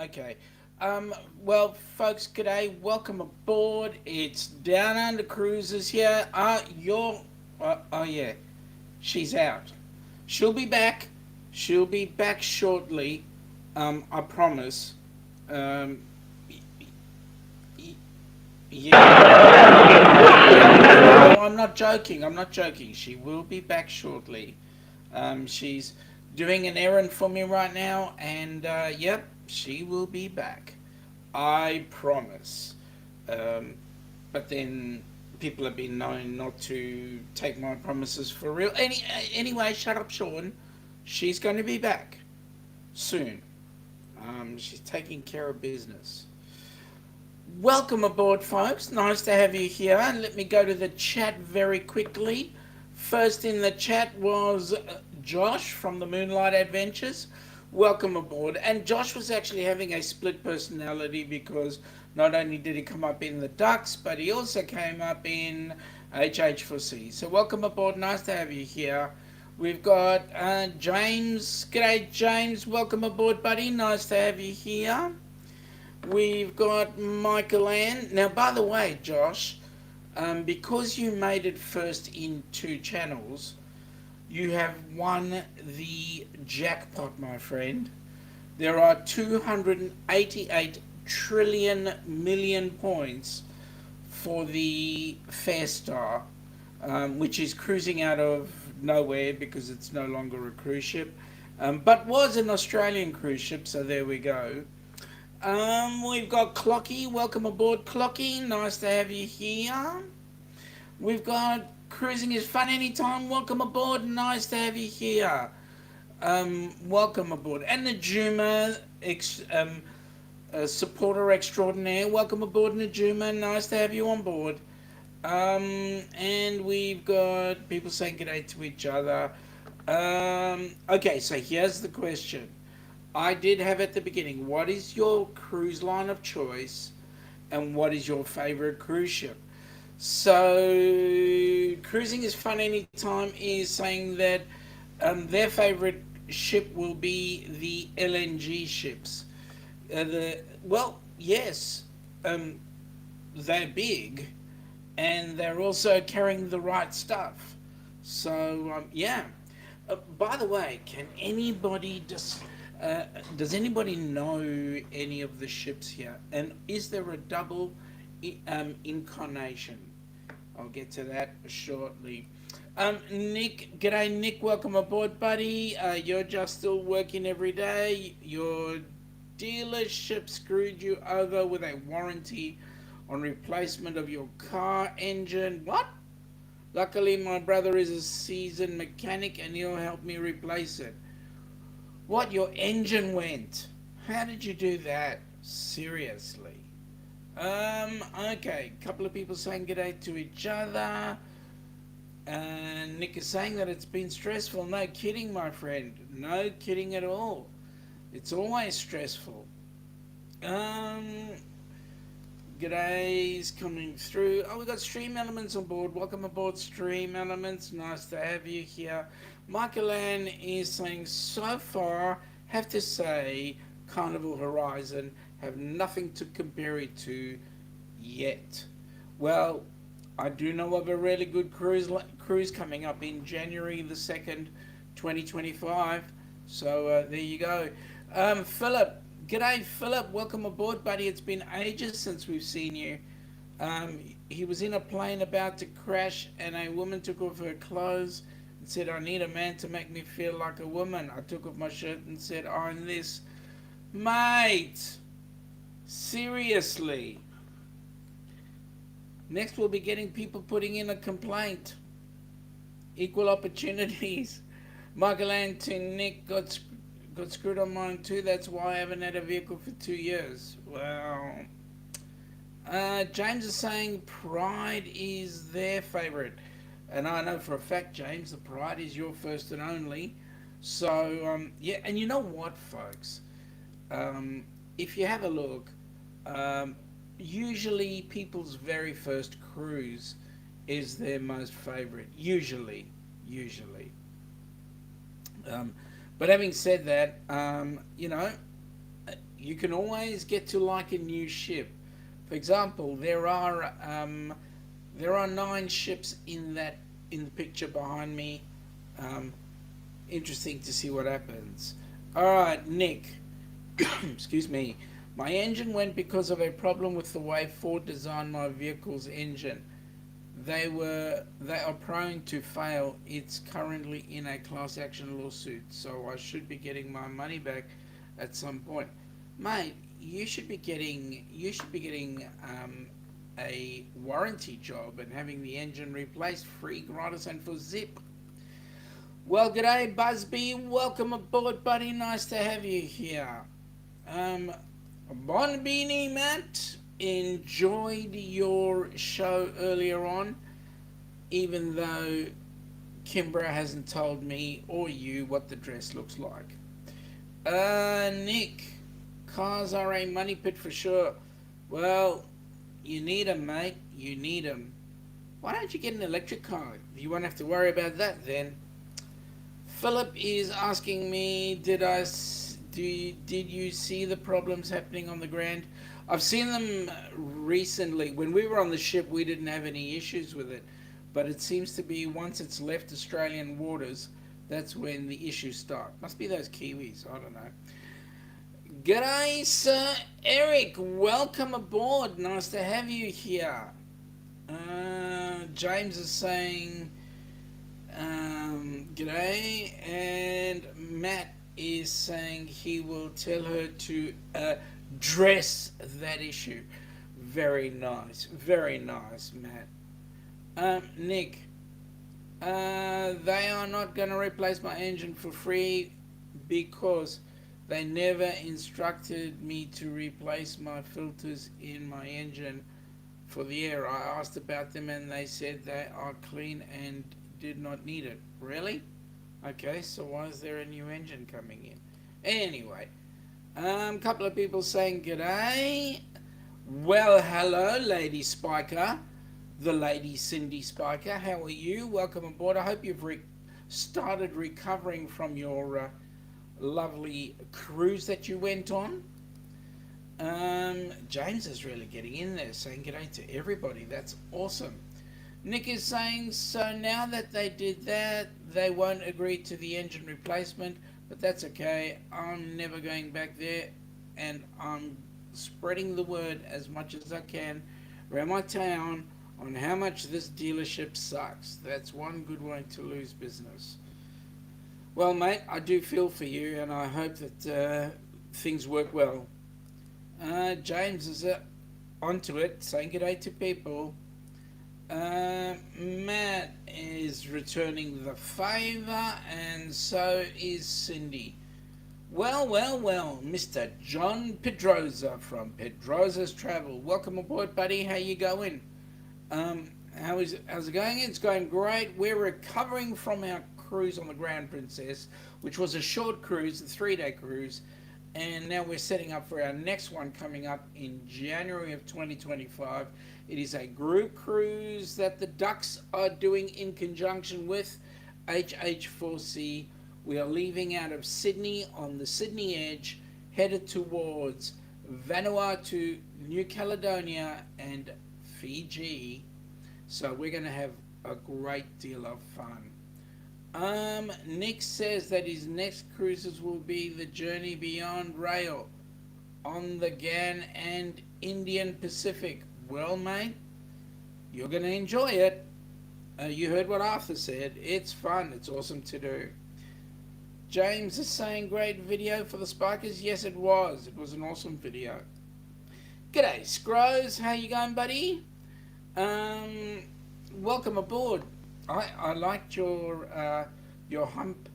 Okay. Well, folks, g'day. Welcome aboard. It's Down Under Cruises here. Oh, yeah. She's out. She'll be back. She'll be back shortly. I promise. Um, y- y- yeah. No, I'm not joking. I'm not joking. She will be back shortly. She's doing an errand for me right now, and yep, she will be back. I promise. Um, but then people have been known not to take my promises for real. Anyway, shut up, Sean. She's going to be back soon. She's taking care of business. Welcome aboard, folks. Nice to have you here. Let me go to the chat very quickly. First in the chat was Josh from the Moonlight Adventures. Welcome aboard. And Josh was actually having a split personality because not only did he come up in the Ducks, but he also came up in HH4C. So welcome aboard. Nice to have you here. We've got James. G'day, James. Welcome aboard, buddy. Nice to have you here. We've got Michael Ann. Now, by the way, Josh, because you made it first in two channels, you have won the jackpot, my friend. There are 288 trillion million points for the Fair Star, which is cruising out of nowhere because it's no longer a cruise ship, but was an Australian cruise ship, so there we go. We've got Clocky. Welcome aboard, Clocky. Nice to have you here. We've got Cruising is Fun Anytime. Welcome aboard. Nice to have you here. Welcome aboard. And Najuma, supporter extraordinaire. Welcome aboard, Najuma. Nice to have you on board. And we've got people saying g'day to each other. Okay, so here's the question. I did have at the beginning, what is your cruise line of choice and what is your favorite cruise ship? So, Cruising is Fun Anytime is saying that their favorite ship will be the LNG ships. Yes, um, they're big and they're also carrying the right stuff. So, yeah. By the way, can anybody just does anybody know any of the ships here? And is there a double incarnation? I'll get to that shortly. Nick, g'day, Nick. Welcome aboard, buddy. You're just still working every day. Your dealership screwed you over with a warranty on replacement of your car engine. What? Luckily, my brother is a seasoned mechanic and he'll help me replace it. What, your engine went? How did you do that? Seriously. Okay. Couple of people saying g'day to each other. And Nick is saying that it's been stressful. No kidding, my friend. No kidding at all. It's always stressful. Um, G'day's coming through. Oh, we got Stream Elements on board. Welcome aboard, Stream Elements. Nice to have you here. Michael Ann is saying, so far, have to say, Carnival Horizon have nothing to compare it to yet. Well, I do know of a really good cruise coming up in January the 2nd, 2025. So there you go. Philip, g'day, Philip. Welcome aboard, buddy. It's been ages since we've seen you. He was in a plane about to crash, and a woman took off her clothes and said, I need a man to make me feel like a woman. I took off my shirt and said, I'm this. Mate, seriously. Next, we'll be getting people putting in a complaint. Equal opportunities. Michael Anton Nick got screwed on mine too. That's why I haven't had a vehicle for 2 years. Well, James is saying Pride is their favourite. And I know for a fact, James, the Pride is your first and only. So, yeah, and you know what, folks? If you have a look, usually people's very first cruise is their most favourite. Usually. Um, but having said that, You can always get to like a new ship. For example, there are 9 ships in the picture behind me. Um, Interesting to see what happens. All right, Nick. Excuse me. My engine went because of a problem with the way Ford designed my vehicle's engine. They are prone to fail. It's currently in a class action lawsuit, so I should be getting my money back at some point. Mate, you should be getting a warranty job and having the engine replaced free, gratis, and for zip. Well, g'day, Busby. Welcome aboard, buddy. Nice to have you here. Um, Bon Beanie, Matt. Enjoyed your show earlier on, even though Kimbra hasn't told me or you what the dress looks like. Nick. Cars are a money pit for sure. Well, you need 'em, mate. You need 'em. Why don't you get an electric car? You won't have to worry about that then. Philip is asking me, did you see the problems happening on the Grand? I've seen them recently. When we were on the ship, we didn't have any issues with it, but it seems to be once it's left Australian waters, that's when the issues start. Must be those Kiwis. I don't know. G'day, Sir Eric. Welcome aboard. Nice to have you here. James is saying, g'day, and Matt is saying he will tell her to address that issue. Very nice, Matt. Nick, they are not going to replace my engine for free because they never instructed me to replace my filters in my engine for the air. I asked about them and they said they are clean and did not need it. Really? Okay, so why is there a new engine coming in? Anyway, couple of people saying g'day. Well, hello, Lady Spiker. The Lady Cindy Spiker. How are you? Welcome aboard. I hope you've started recovering from your lovely cruise that you went on. James is really getting in there, saying g'day to everybody. That's awesome. Nick is saying, so now that they did that, they won't agree to the engine replacement, but that's okay. I'm never going back there, and I'm spreading the word as much as I can around my town on how much this dealership sucks. That's one good way to lose business. Well, mate, I do feel for you, and I hope that things work well. James is onto it, saying g'day to people. Matt is returning the favour, and so is Cindy. Well, Mr. John Pedrosa from Pedrosa's Travel. Welcome aboard, buddy. How you going? How's it going? It's going great. We're recovering from our cruise on the Grand Princess, which was a short cruise, a 3-day cruise, and now we're setting up for our next one coming up in January of 2025. It is a group cruise that the Ducks are doing in conjunction with HH4C. We are leaving out of Sydney on the Sydney Edge, headed towards Vanuatu, New Caledonia, and Fiji. So we're going to have a great deal of fun. Nick says that his next cruises will be the Journey Beyond Rail on the Gan and Indian Pacific. Well, mate, you're going to enjoy it. You heard what Arthur said. It's fun. It's awesome to do. James is saying great video for the Spikers. Yes, it was. It was an awesome video. G'day, Scrooge. How you going, buddy? Welcome aboard. I liked your hump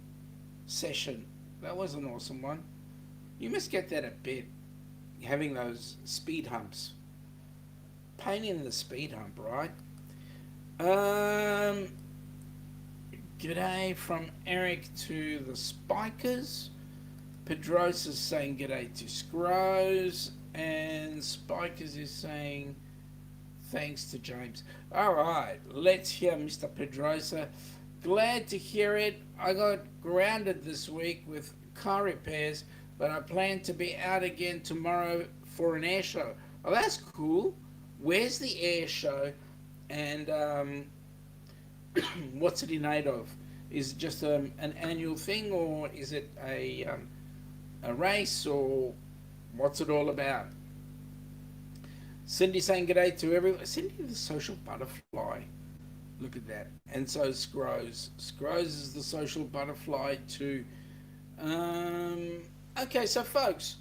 session. That was an awesome one. You must get that a bit, having those speed humps. Pain in the speed hump, right? G'day from Eric to the Spikers. Pedrosa's saying g'day to Scrooge, and Spikers is saying thanks to James. Alright, let's hear Mr. Pedrosa. Glad to hear it. I got grounded this week with car repairs. but I plan to be out again tomorrow for an air show. Oh, that's cool. Where's the air show? And what's it in aid of? Is it just an annual thing, or is it a race, or what's it all about? Cindy saying good day to everyone. Cindy the social butterfly. Look at that. And so Scrose. Scrose is the social butterfly too. Um, okay, so folks,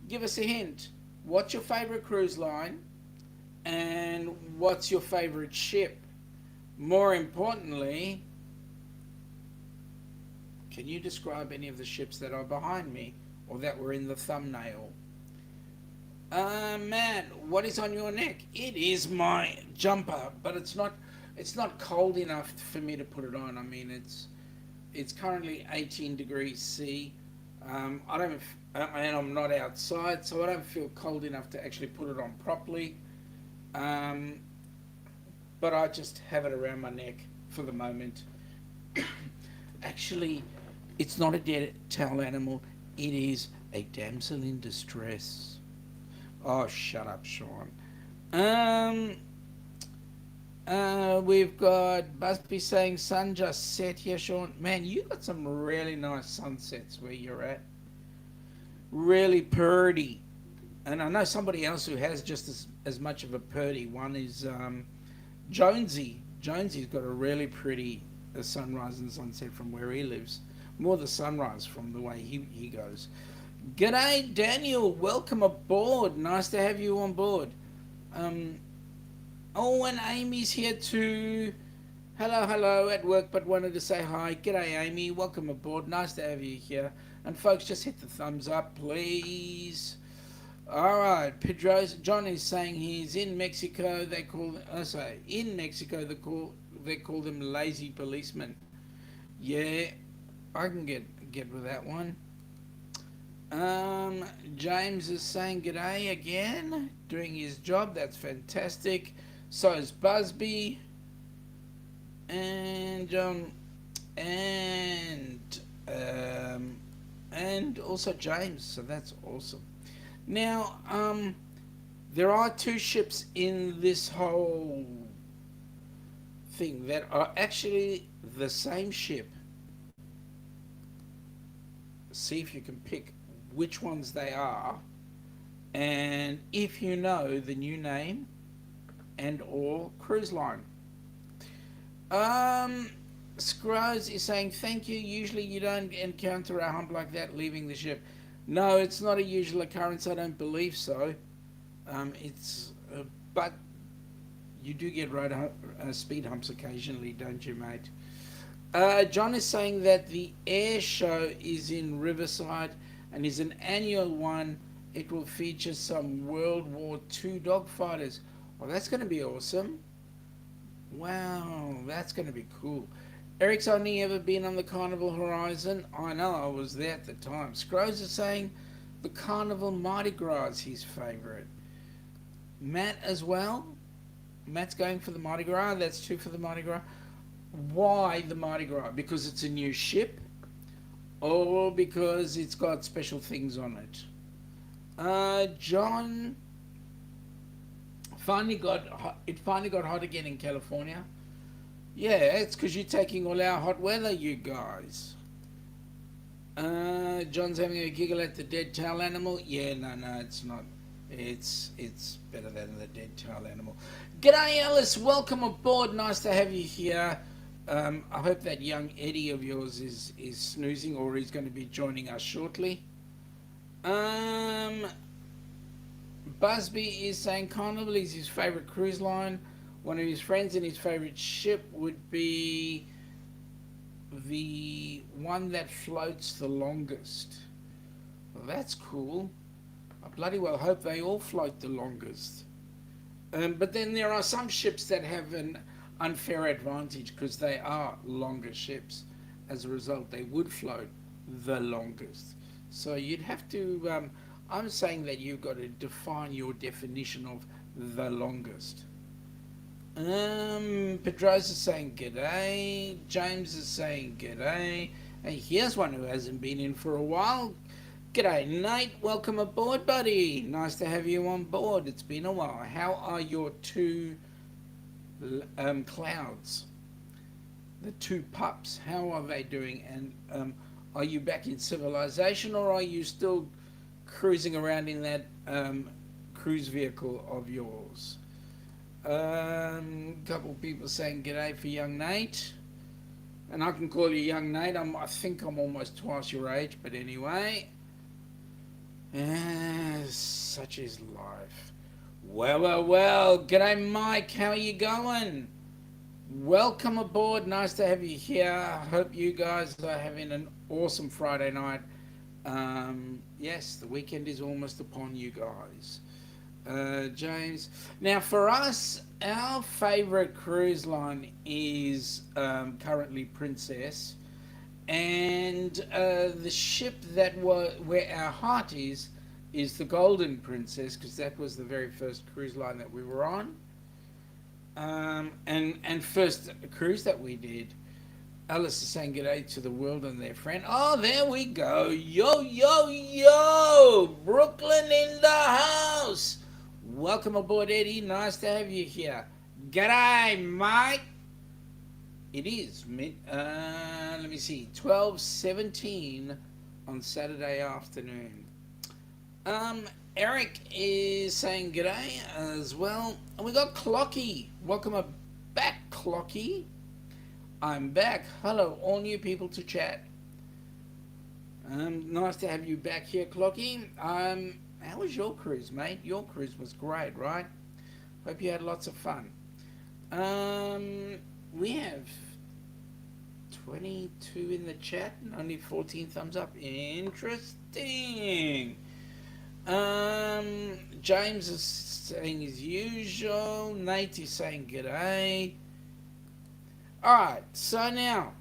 give us a hint. What's your favourite cruise line? And what's your favourite ship? More importantly, can you describe any of the ships that are behind me or that were in the thumbnail? Man, what is on your neck? It is my jumper, but it's not cold enough for me to put it on. I mean, it's currently 18 degrees C. I don't, and I'm not outside, so I don't feel cold enough to actually put it on properly. Um, but I just have it around my neck for the moment. Actually, it's not a dead towel animal. It is a damsel in distress. Oh, shut up, Sean. Um, we've got Busby saying sun just set here, Sean. Man, you got some really nice sunsets where you're at. Really purdy. And I know somebody else who has just as much of a purdy. One is Jonesy. Jonesy's got a really pretty sunrise and sunset from where he lives. More the sunrise from the way he goes. G'day, Daniel. Welcome aboard. Nice to have you on board. Um, oh, and Amy's here too. Hello, hello at work, but wanted to say hi. G'day, Amy. Welcome aboard. Nice to have you here. And folks, just hit the thumbs up, please. All right, Pedro. John is saying he's in Mexico. They call. Sorry, in Mexico they call them lazy policemen. Yeah, I can get with that one. James is saying g'day again, doing his job. That's fantastic. So is Busby, and and um, and also James. So that's awesome. Now, there are two ships in this whole thing that are actually the same ship. See if you can pick which ones they are, and if you know the new name and or cruise line. Um, Scrubs is saying thank you. Usually you don't encounter a hump like that leaving the ship. No, it's not a usual occurrence. I don't believe so. It's but you do get speed humps occasionally, don't you, mate? John is saying that the air show is in Riverside and is an annual one. It will feature some World War II dogfighters. Well, that's going to be awesome. Wow, that's going to be cool. Eric's only ever been on the Carnival Horizon. I know, I was there at the time. Scrooge is saying the Carnival Mardi Gras is his favourite. Matt as well. Matt's going for the Mardi Gras. That's two for the Mardi Gras. Why the Mardi Gras? Because it's a new ship, or because it's got special things on it? John it finally got hot again in California. Yeah, it's because you're taking all our hot weather, you guys. John's having a giggle at the dead towel animal. Yeah, no, it's not. It's better than the dead towel animal. G'day, Alice. Welcome aboard. Nice to have you here. I hope that young Eddie of yours is snoozing, or he's going to be joining us shortly. Um, Busby is saying Carnival is his favourite cruise line. One of his friends and his favourite ship would be the one that floats the longest. Well, that's cool. I bloody well hope they all float the longest. But then there are some ships that have an unfair advantage because they are longer ships. As a result, they would float the longest. So you'd have to. I'm saying that you've got to define your definition of the longest. Pedrosa is saying g'day. James is saying g'day. And here's one who hasn't been in for a while. G'day, Nate. Welcome aboard, buddy. Nice to have you on board. It's been a while. How are your two clouds? The two pups. How are they doing? And are you back in civilization, or are you still cruising around in that cruise vehicle of yours? Couple of people saying g'day for young Nate. And I can call you young Nate. I think I'm almost twice your age, but anyway. Such is life. Well. G'day, Mike. How are you going? Welcome aboard. Nice to have you here. Hope you guys are having an awesome Friday night. Yes, the weekend is almost upon you guys. James. Now, for us, our favourite cruise line is currently Princess. And the ship where our heart is the Golden Princess, because that was the very first cruise line that we were on, and first cruise that we did. Alice is saying g'day to the world and their friend. Oh, there we go. Yo, Brooklyn in the house. Welcome aboard, Eddie. Nice to have you here. G'day, Mike. It is let me see, 12:17 on Saturday afternoon. Eric is saying g'day as well. And we got Clocky. Welcome back, Clocky. I'm back. Hello, all new people to chat. Nice to have you back here, Clocky. How was your cruise, mate? Your cruise was great, right? Hope you had lots of fun. We have 22 in the chat and only 14 thumbs up. Interesting. James is saying as usual. Nate is saying g'day. Alright, so now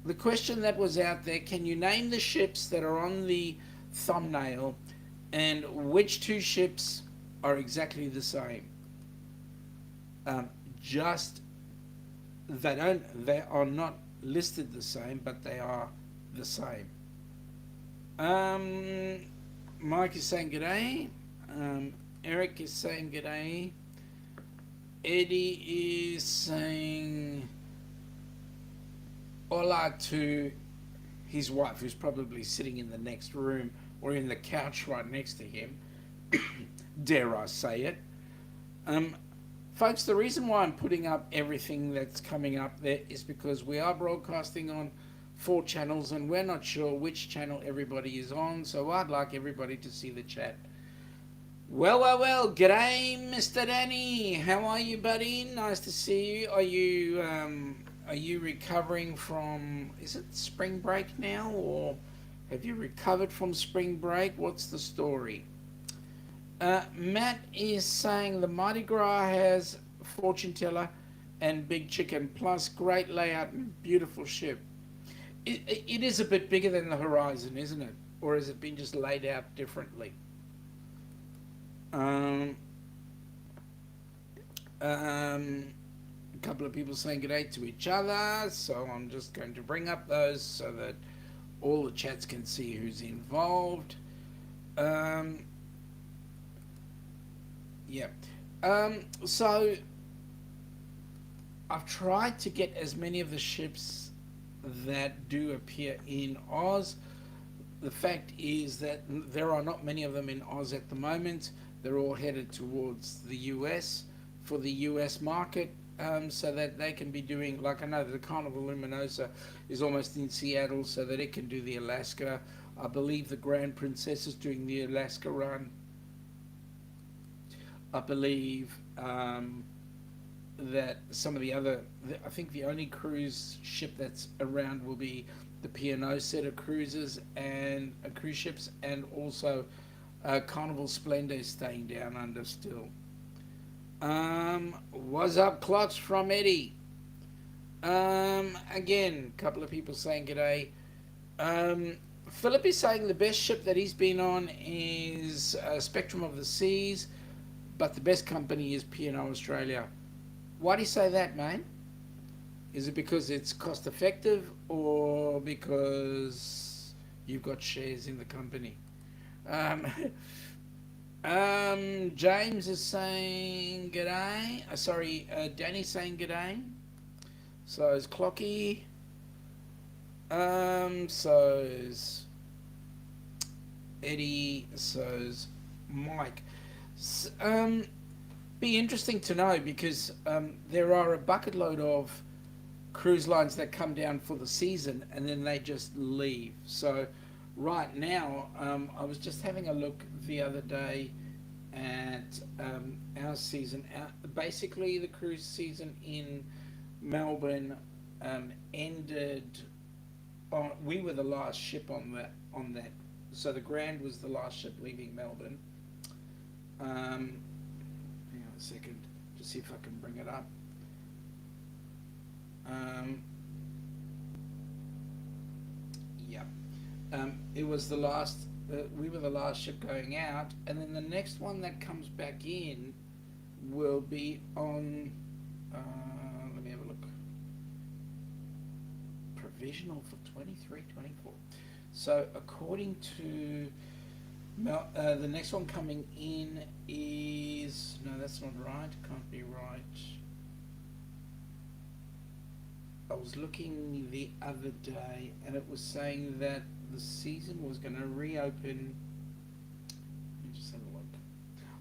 the question that was out there, can you name the ships that are on the thumbnail and which two ships are exactly the same? They are not listed the same, but they are the same. Mike is saying g'day. Eric is saying g'day. Eddie is saying hola to his wife, who's probably sitting in the next room or in the couch right next to him. Dare I say it. Folks, the reason why I'm putting up everything that's coming up there is because we are broadcasting on 4 channels and we're not sure which channel everybody is on, so I'd like everybody to see the chat. Well, g'day, Mr. Danny. How are you, buddy? Nice to see you. Are you recovering from, is it spring break now, or have you recovered from spring break? What's the story? Matt is saying the Mardi Gras has fortune teller and big chicken, plus great layout and beautiful ship. It is a bit bigger than the Horizon, isn't it? Or has it been just laid out differently? A couple of people saying good day to each other, so I'm just going to bring up those so that all the chats can see who's involved. So I've tried to get as many of the ships that do appear in Oz. The fact is that there are not many of them in Oz at the moment. They're all headed towards the US for the US market, so that they can be doing, like I know the Carnival Luminosa is almost in Seattle, so that it can do the Alaska. I believe the Grand Princess is doing the Alaska run. I believe that some of the other, I think the only cruise ship that's around will be the P&O set of cruises and cruise ships, and also Carnival Splendor is staying down under still. What's up, clocks from Eddie? Again, a couple of people saying g'day. Philip is saying the best ship that he's been on is Spectrum of the Seas, but the best company is P&O Australia. Why do you say that, mate? Is it because it's cost effective, or because you've got shares in the company? Um, James is saying g'day. Sorry, Danny's saying g'day. So is Clocky. So is Eddie. So is Mike. Be interesting to know because there are a bucket load of cruise lines that come down for the season and then they just leave. So right now, I was just having a look the other day at our season. Basically, the cruise season in Melbourne ended. We were the last ship on that. So the Grand was the last ship leaving Melbourne. Hang on a second, to see if I can bring it up. Um, yeah, it was the last. We were the last ship going out, and then the next one that comes back in will be on. Let me have a look. Provisional for 23, 24. So according to the next one coming in is no, that's not right. Can't be right. I was looking the other day, and it was saying that the season was going to reopen. Let me just have a look.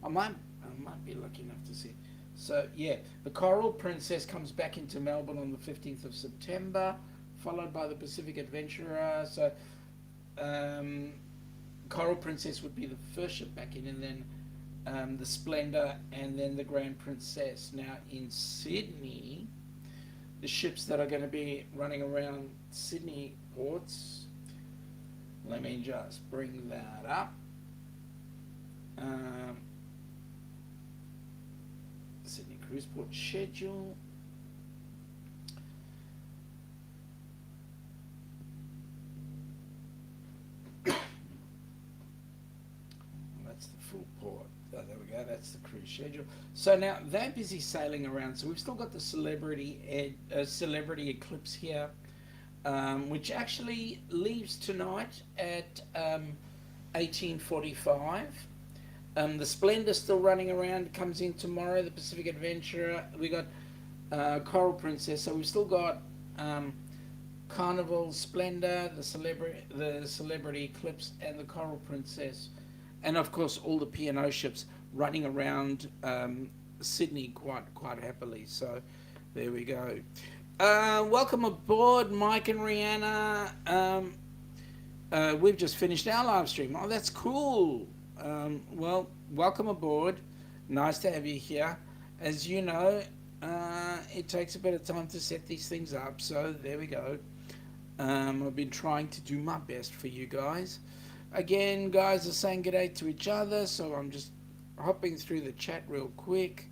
I might be lucky enough to see. So yeah, the Coral Princess comes back into Melbourne on the 15th of September, followed by the Pacific Adventurer. So Coral Princess would be the first ship back in, and then the Splendor, and then the Grand Princess. Now in Sydney, the ships that are going to be running around Sydney ports. Let me just bring that up. Sydney Cruise Port schedule. That's the full port. Oh, there we go. That's the cruise schedule. So now they're busy sailing around. So we've still got the Celebrity Eclipse here, which actually leaves tonight at 18:45. The Splendor still running around. Comes in tomorrow. The Pacific Adventurer. We got Coral Princess. So we've still got Carnival, Splendor, the Celebrity Eclipse, and the Coral Princess, and of course all the P&O ships running around Sydney quite happily. So there we go. Welcome aboard, Mike and Rihanna. We've just finished our live stream. Oh, that's cool. Well, welcome aboard. Nice to have you here. As you know, it takes a bit of time to set these things up. So there we go. I've been trying to do my best for you guys. Again, guys are saying good day to each other, so I'm just hopping through the chat real quick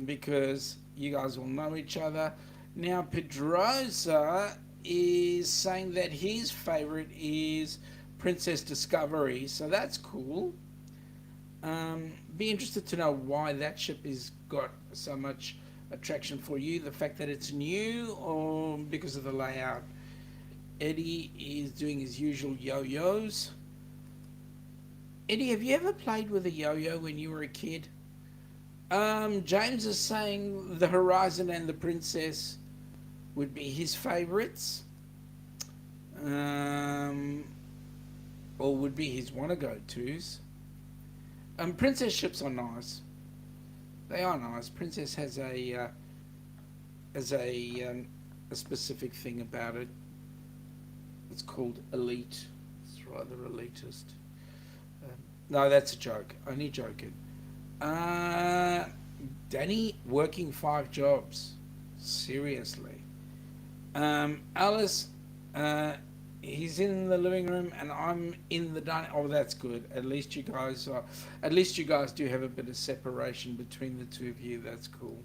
because you guys all know each other. Now, Pedroza is saying that his favorite is Princess Discovery, so that's cool. Be interested to know why that ship has got so much attraction for you. The fact that it's new, or because of the layout. Eddie is doing his usual yo-yos. Eddie, have you ever played with a yo-yo when you were a kid? James is saying the Horizon and the Princess would be his favourites. Or would be his wanna-go-tos. Princess ships are nice. They are nice. Princess has a specific thing about it. It's called elite. It's rather elitist. No, that's a joke. Only joking. Danny working 5 jobs. Seriously. Alice, he's in the living room and I'm in the dining. Oh, that's good. At least you guys do have a bit of separation between the two of you. That's cool.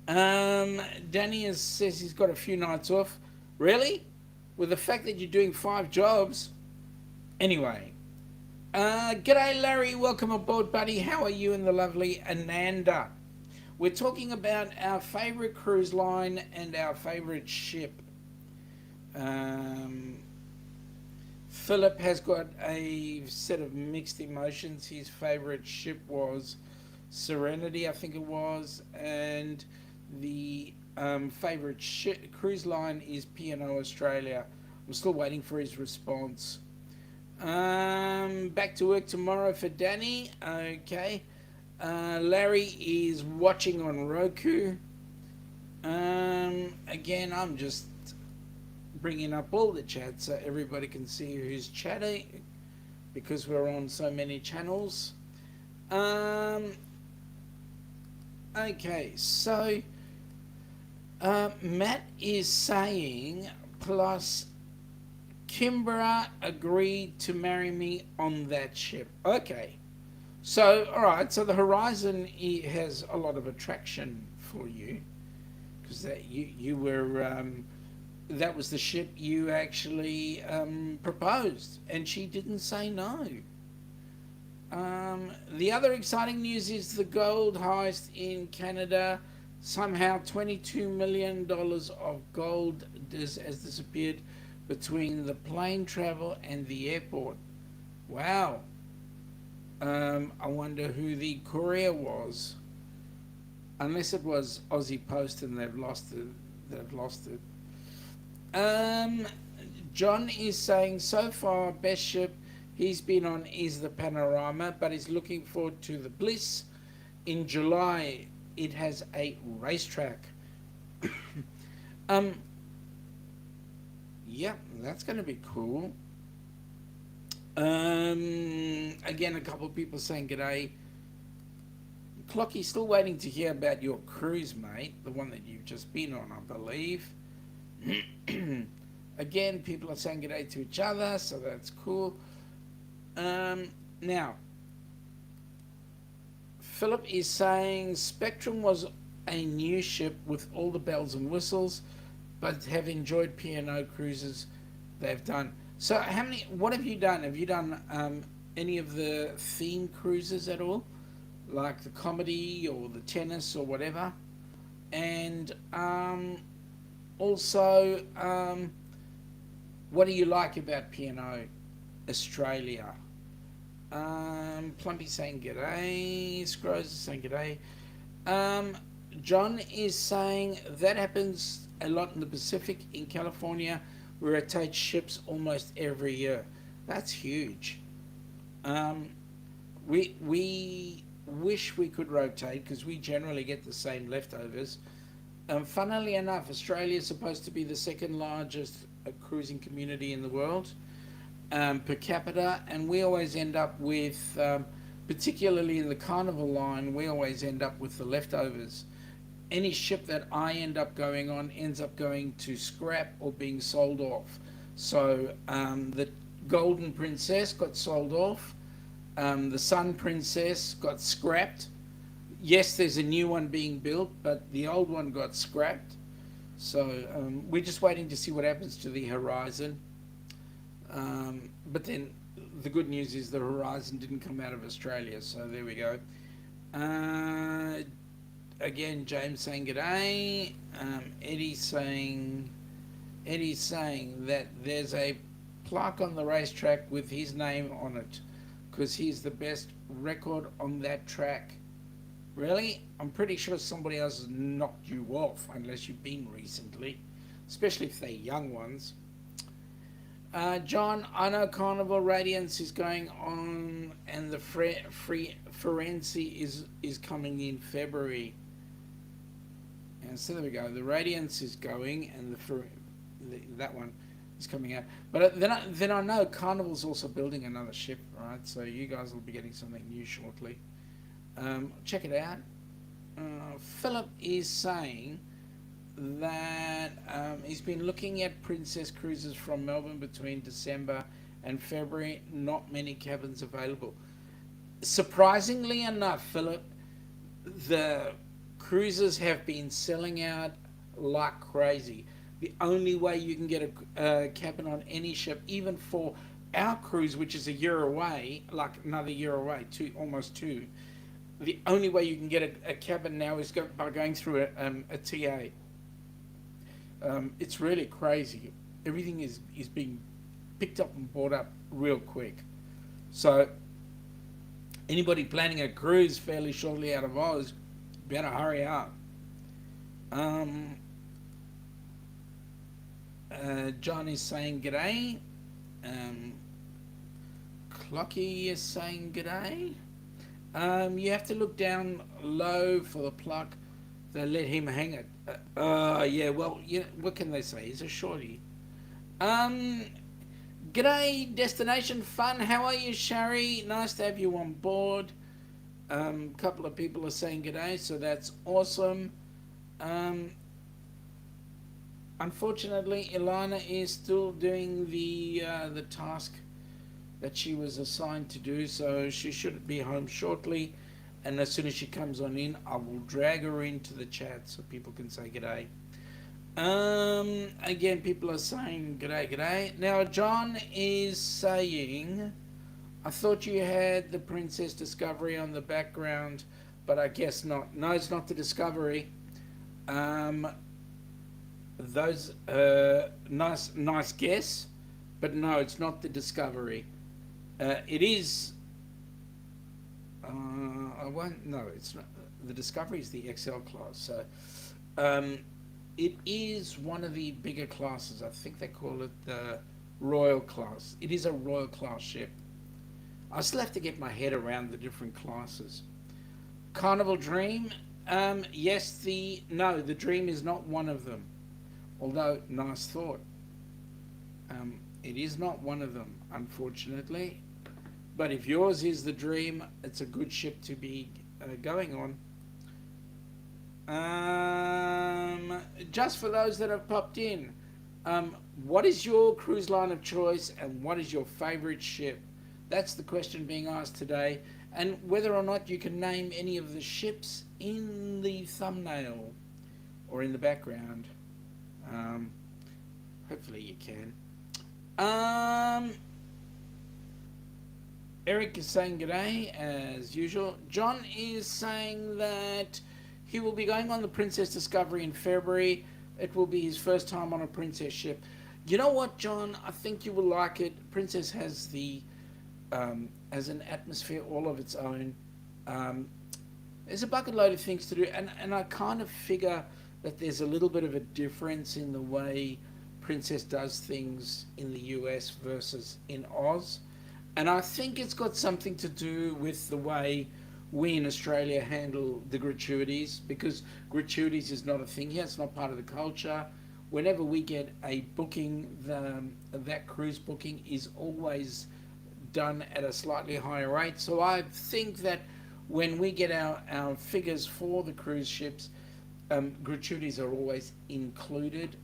Danny says he's got a few nights off. Really? With the fact that you're doing 5 jobs? Anyway. G'day Larry, welcome aboard buddy. How are you and the lovely Ananda? We're talking about our favourite cruise line and our favourite ship. Philip has got a set of mixed emotions. His favourite ship was Serenity, I think it was, and the favourite cruise line is P&O Australia. I'm still waiting for his response. Back to work tomorrow for Danny. Okay. Larry is watching on Roku. Again, I'm just bringing up all the chats so everybody can see who's chatting because we're on so many channels. Um, okay, so Matt is saying, plus Kimbra agreed to marry me on that ship. Okay, so all right, so the Horizon has a lot of attraction for you because that you were that was the ship you actually proposed, and she didn't say no. The other exciting news is the gold heist in Canada. Somehow, $22 million of gold has disappeared between the plane travel and the airport. Wow. I wonder who the courier was. Unless it was Aussie Post and they've lost it. They've lost it. Um, John is saying so far best ship he's been on is the Panorama, but he's looking forward to the Bliss. In July, it has a racetrack. um, yeah, that's going to be cool. Again, a couple of people saying g'day. Clocky, still waiting to hear about your cruise, mate. The one that you've just been on, I believe. Again, people are saying g'day to each other, so that's cool. Now, Philip is saying Spectrum was a new ship with all the bells and whistles, but have enjoyed P&O cruises they've done. So, how many? What have you done? Have you done any of the theme cruises at all, like the comedy or the tennis or whatever? And also, what do you like about P&O Australia? Plumpy saying g'day. Scrose is saying g'day. John is saying that happens a lot in the Pacific. In California, we rotate ships almost every year. That's huge. Um, we wish we could rotate because we generally get the same leftovers. Funnily enough, Australia is supposed to be the second largest cruising community in the world per capita, and we always end up with, particularly in the Carnival line, we always end up with the leftovers. Any ship that I end up going on ends up going to scrap or being sold off. So the Golden Princess got sold off. The Sun Princess got scrapped. Yes, there's a new one being built, but the old one got scrapped. So we're just waiting to see what happens to the Horizon. But then the good news is the Horizon didn't come out of Australia, so there we go. Uh, Again, James saying g'day. Eddie's saying that there's a plaque on the racetrack with his name on it because he's the best record on that track. Really? I'm pretty sure somebody else has knocked you off unless you've been recently, especially if they're young ones. John, I know Carnival Radiance is going on and the Firenze is coming in February. And so there we go. The Radiance is going and that one is coming out. But then I know Carnival's also building another ship, right? So you guys will be getting something new shortly. Check it out. Philip is saying that he's been looking at Princess cruises from Melbourne between December and February. Not many cabins available. Surprisingly enough, Philip, the cruises have been selling out like crazy. The only way you can get a cabin on any ship, even for our cruise, which is a year away, like another year away, almost two, the only way you can get a cabin now is by going through a TA. It's really crazy. Everything is being picked up and bought up real quick. So anybody planning a cruise fairly shortly out of Oz, better hurry up. Um, John is saying g'day. Um, Clocky is saying g'day. You have to look down low for the pluck. They let him hang it. Yeah. Well, what can they say? He's a shorty. Um, G'day, Destination Fun. How are you, Shari? Nice to have you on board. Couple of people are saying g'day, so that's awesome. Um, Unfortunately, Ilana is still doing the task that she was assigned to do, so she should be home shortly. And as soon as she comes on in, I will drag her into the chat so people can say g'day. Again, people are saying g'day, g'day. Now, John is saying, I thought you had the Princess Discovery on the background, but I guess not. No, it's not the Discovery. Um, those nice guess, but no, it's not the Discovery. It is. I won't. No, it's not. The Discovery is the XL class. So, um, it is one of the bigger classes. I think they call it the Royal class. It is a Royal class ship. I still have to get my head around the different classes. Carnival Dream. Yes. The Dream is not one of them. Although nice thought. It is not one of them, unfortunately. But if yours is the Dream, it's a good ship to be going on. Just for those that have popped in, what is your cruise line of choice and what is your favourite ship? That's the question being asked today. And whether or not you can name any of the ships in the thumbnail or in the background. Um, Hopefully you can. Eric is saying g'day as usual. John is saying that he will be going on the Princess Discovery in February. It will be his first time on a Princess ship. You know what, John? I think you will like it. Princess has an atmosphere all of its own. There's a bucket load of things to do, and I kind of figure that there's a little bit of a difference in the way Princess does things in the US versus in Oz. And I think it's got something to do with the way we in Australia handle the gratuities, because gratuities is not a thing here, it's not part of the culture. Whenever we get a booking, that cruise booking is always done at a slightly higher rate. So I think that when we get our figures for the cruise ships, gratuities are always included,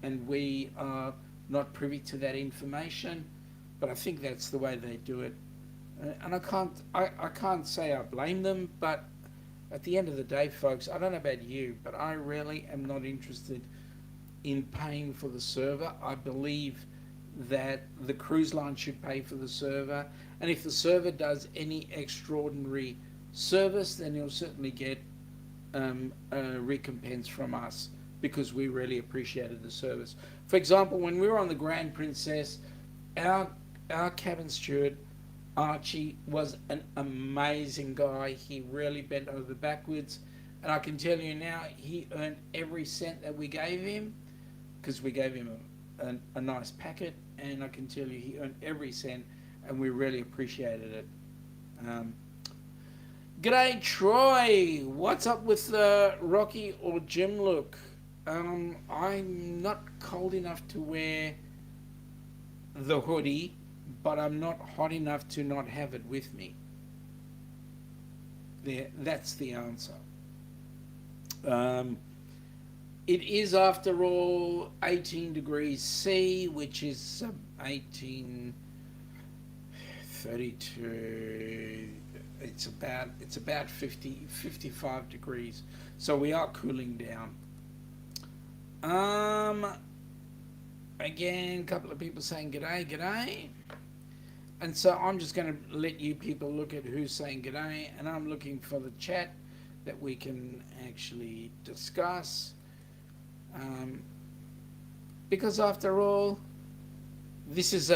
and we are not privy to that information. But I think that's the way they do it, and I can't say I blame them. But at the end of the day, folks, I don't know about you, but I really am not interested in paying for the server. I believe that the cruise line should pay for the server, and if the server does any extraordinary service, then he'll certainly get a recompense from us because we really appreciated the service. For example, when we were on the Grand Princess, our cabin steward Archie was an amazing guy. He really bent over backwards, and I can tell you now, he earned every cent that we gave him, because we gave him a nice packet, and I can tell you he earned every cent, and we really appreciated it. G'day, Troy. What's up with the Rocky or Jim look? I'm not cold enough to wear the hoodie, but I'm not hot enough to not have it with me. That's the answer. It is, after all, 18 degrees C, which is 1832. It's about 55 degrees. So we are cooling down. Again, a couple of people saying g'day, g'day. And so I'm just going to let you people look at who's saying g'day, and I'm looking for the chat that we can actually discuss. Because after all, This is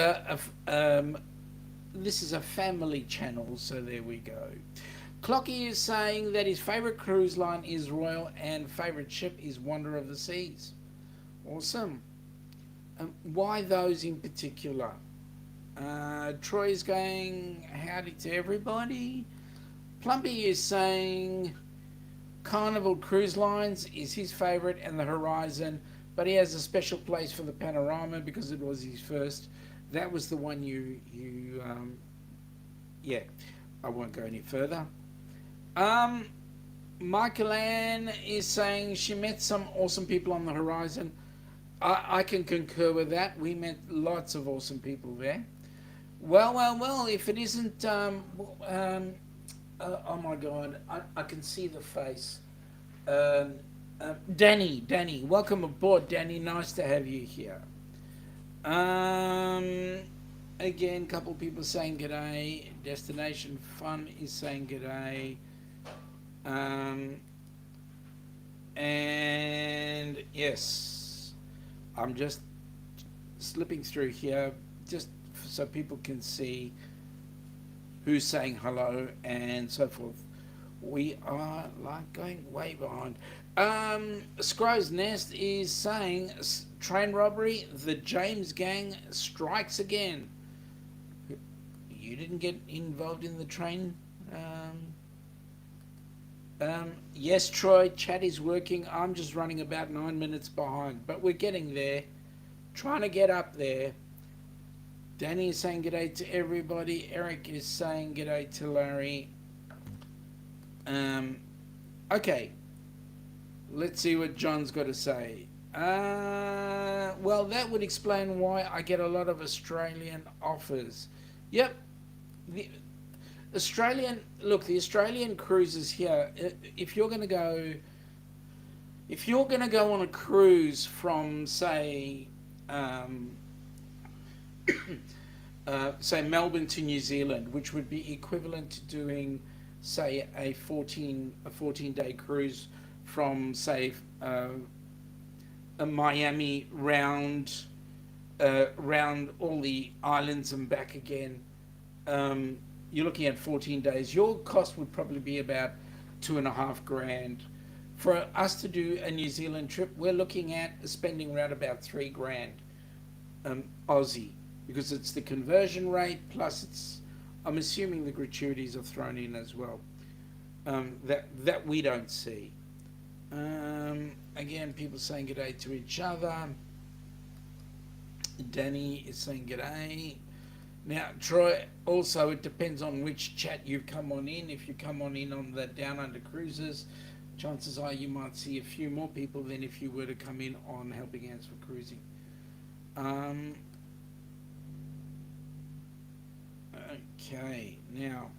this is a family channel, so there we go. Clocky is saying that his favourite cruise line is Royal and favourite ship is Wonder of the Seas. Awesome. Why those in particular? Troy is going howdy to everybody. Plumpy is saying Carnival Cruise Lines is his favourite and the Horizon, but he has a special place for the Panorama because it was his first. That was the one yeah. I won't go any further. Um, Michael Ann is saying she met some awesome people on the Horizon. I can concur with that. We met lots of awesome people there. Well. If it isn't, oh my God, I can see the face. Um, Danny, welcome aboard, Danny. Nice to have you here. Um, Again, couple people saying g'day. Destination Fun is saying g'day. Um, and yes, I'm just slipping through here just so people can see who's saying hello and so forth. We are like going way behind. Scrow's Nest is saying train robbery. The James Gang strikes again. You didn't get involved in the train. Yes, Troy. Chat is working. I'm just running about 9 minutes behind, but we're getting there. Trying to get up there. Danny is saying g'day to everybody. Eric is saying g'day to Larry. Um, okay, let's see what John's got to say. Well, that would explain why I get a lot of Australian offers. Yep, the the Australian cruises here. If you're going to go, if you're going to go on a cruise from um, say Melbourne to New Zealand, which would be equivalent to doing, say, a 14-day cruise from say a Miami round all the islands and back again. You're looking at 14 days. Your cost would probably be about 2.5 grand. For us to do a New Zealand trip, we're looking at spending around about 3 grand Aussie, because it's the conversion rate plus it's. I'm assuming the gratuities are thrown in as well. That we don't see. Again, people saying g'day to each other. Danny is saying g'day. Now, Troy, also it depends on which chat you come on in. If you come on the Down Under Cruises, chances are you might see a few more people than if you were to come in on Helping Hands for Cruising. Okay, now.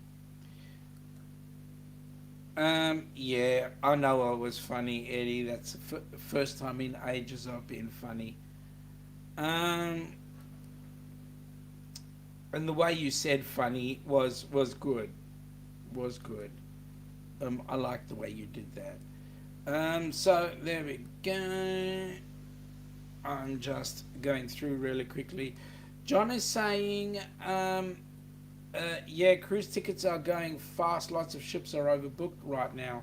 Yeah, I know I was funny, Eddie. That's the first time in ages I've been funny. Um, and the way you said funny was good. Was good. I like the way you did that. So there we go. I'm just going through really quickly. John is saying, yeah, cruise tickets are going fast. Lots of ships are overbooked right now.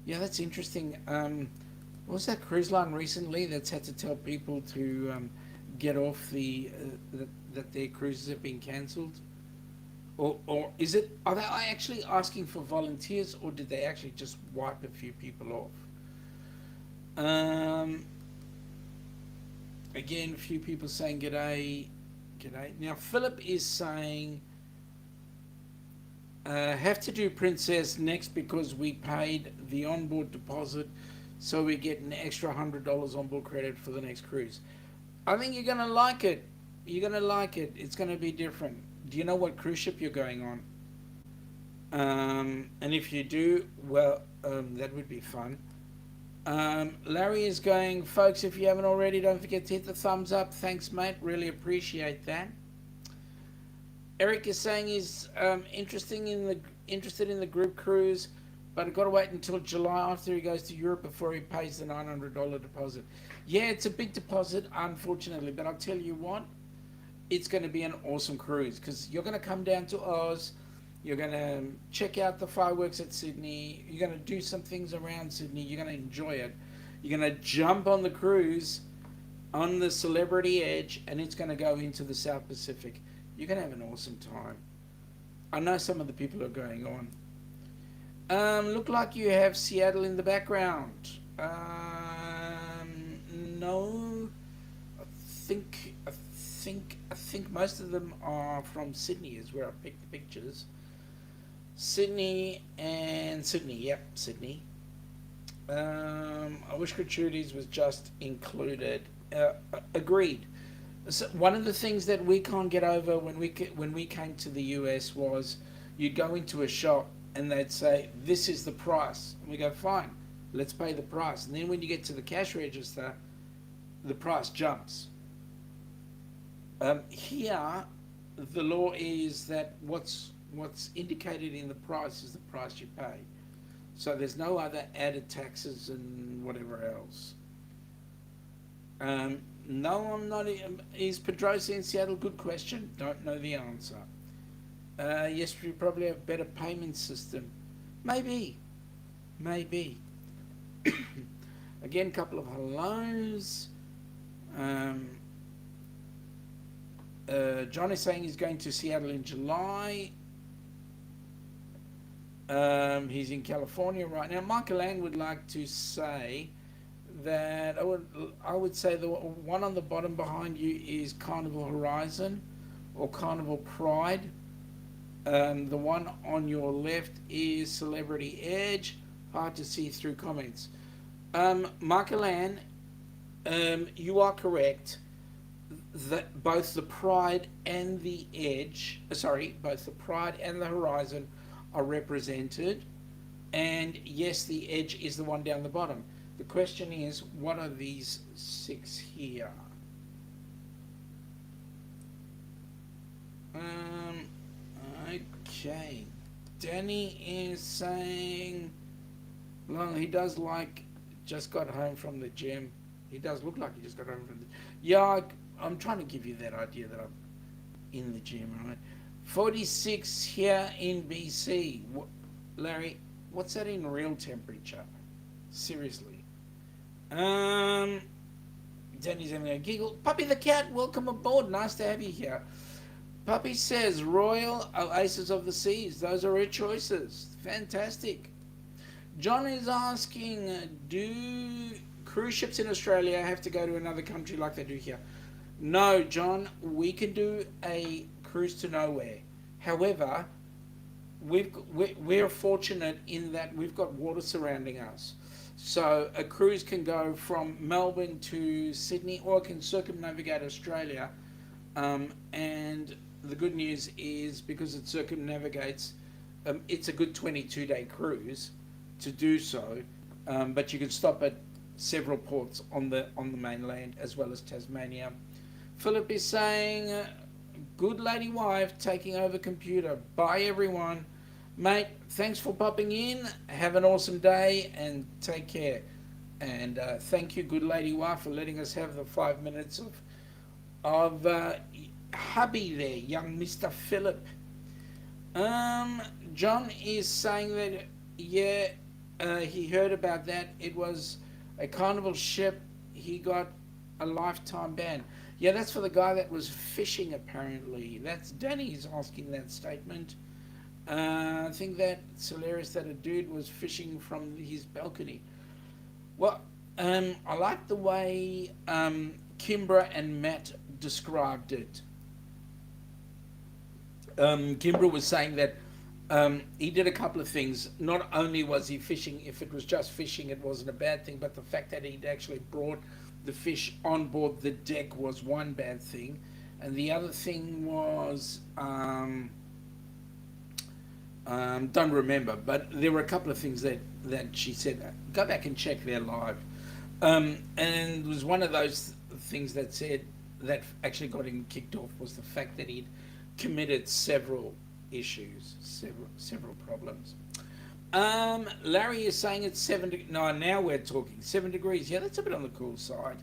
Yeah, that's interesting. What was that cruise line recently that's had to tell people to get off that their cruises have been cancelled? Or is it, are they actually asking for volunteers, or did they actually just wipe a few people off? Again, a few people saying g'day, g'day. Now Philip is saying have to do Princess next because we paid the onboard deposit, so we get an extra $100 onboard credit for the next cruise. I think you're gonna like it. You're gonna like it. It's gonna be different. Do you know what cruise ship you're going on? And if you do, well, that would be fun. Larry is going, folks. If you haven't already, don't forget to hit the thumbs up. Thanks, mate. Really appreciate that. Eric is saying he's interested in the group cruise, but I've got to wait until July after he goes to Europe before he pays the $900 deposit. Yeah, it's a big deposit, unfortunately, but I'll tell you what, it's going to be an awesome cruise because you're going to come down to Oz. You're going to check out the fireworks at Sydney. You're going to do some things around Sydney. You're going to enjoy it. You're going to jump on the cruise on the Celebrity Edge, and it's going to go into the South Pacific. You're going to have an awesome time. I know some of the people are going on. Look like you have Seattle in the background. No, I think most of them are from Sydney. Is where I picked the pictures. Sydney. Yep, Sydney. I wish gratuities was just included. Agreed. So one of the things that we can't get over when we came to the US was you'd go into a shop and they'd say this is the price, and we go fine, let's pay the price, and then when you get to the cash register, the price jumps. Here, the law is that what's indicated in the price is the price you pay. So there's no other added taxes and whatever else. No, I'm not. Is Pedrosa in Seattle? Good question. Don't know the answer. Yes, we probably have better payment system. Maybe, maybe. Again, couple of hellos. Um, John is saying he's going to Seattle in July. He's in California right now. Michael Ann would like to say that I would say the one on the bottom behind you is Carnival Horizon or Carnival Pride. The one on your left is Celebrity Edge. Hard to see through comments. Michael Ann, you are correct that both the Pride and the Edge, both the Pride and the Horizon are represented. And yes, the Edge is the one down the bottom. The question is, what are these six here? Um, okay. Danny is saying, well, he does like, just got home from the gym. He does look like he just got home from the yeah, I'm trying to give you that idea that I'm in the gym, right? 46 here in BC. Larry, what's that in real temperature? Seriously. Um, Danny's having a giggle. Puppy the cat, welcome aboard. Nice to have you here. Puppy says Royal Oasis of the Seas. Those are her choices. Fantastic. John is asking, do cruise ships in Australia have to go to another country like they do here? No, John, we can do a cruise to nowhere. However, we're fortunate in that we've got water surrounding us. So a cruise can go from Melbourne to Sydney or it can circumnavigate Australia. And the good news is because it circumnavigates, it's a good 22-day cruise to do so. But you can stop at several ports on the mainland as well as Tasmania. Philip is saying, good lady wife taking over computer. Bye everyone. Mate, thanks for popping in. Have an awesome day and take care. And thank you, good lady wife, for letting us have the 5 minutes of hubby there, young Mr. Philip. John is saying that, yeah, he heard about that. It was a carnival ship. He got a lifetime ban. Yeah, that's for the guy that was fishing, apparently. That's Danny's asking that statement. I think that's hilarious that a dude was fishing from his balcony. Well, I like the way Kimbra and Matt described it. Kimbra was saying that he did a couple of things. Not only was he fishing, if it was just fishing, it wasn't a bad thing, but the fact that he'd actually brought the fish on board the deck was one bad thing. And the other thing was, don't remember, but there were a couple of things that she said, go back and check their live. And it was one of those things that said, that actually got him kicked off was the fact that he'd committed several issues, several problems. Larry is saying it's 7 no, now we're talking 7 degrees. Yeah, that's a bit on the cool side.